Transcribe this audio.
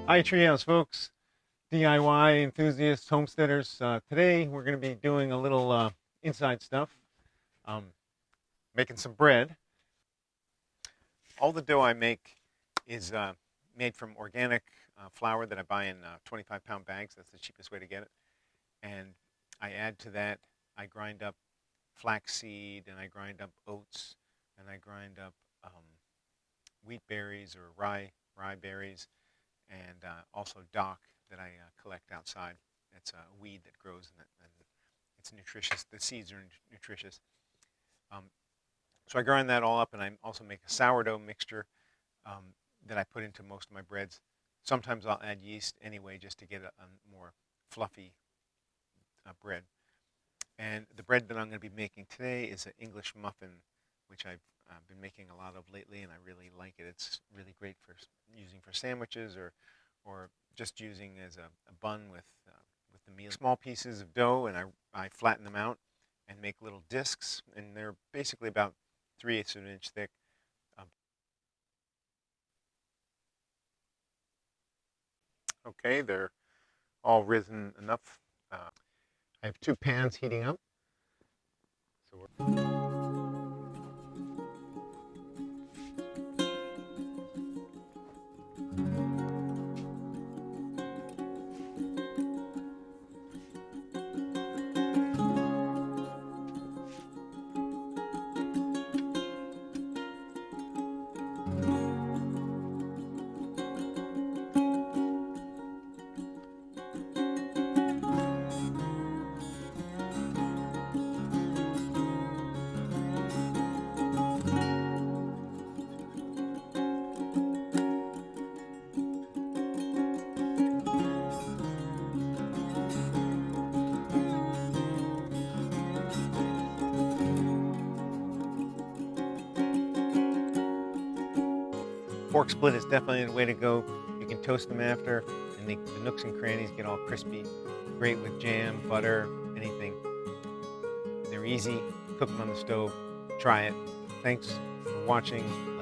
Hi, Treehouse folks, DIY enthusiasts, homesteaders. Today we're going to be doing a little inside stuff, um, making some bread. All the dough I make is made from organic flour that I buy in 25-pound bags. That's the cheapest way to get it. And I add to that, I grind up flaxseed, and I grind up oats, and I grind up wheat berries or rye berries, and also dock that I collect outside. It's a weed that grows and it's nutritious. The seeds are nutritious. Um, so I grind that all up, and I also make a sourdough mixture that I put into most of my breads. Sometimes I'll add yeast anyway, just to get a more fluffy bread. And the bread that I'm going to be making today is an English muffin, which I've been making a lot of lately, and I really like it. It's really great for using for sandwiches or just using as a bun with the meal. Small pieces of dough, and I flatten them out and make little discs, and they're basically about 3/8 of an inch thick. Um, okay, they're all risen enough. I have two pans heating up. So fork split is definitely the way to go. You can toast them after, and the nooks and crannies get all crispy. Great with jam, butter, anything. They're easy. Cook them on the stove. Try it. Thanks for watching.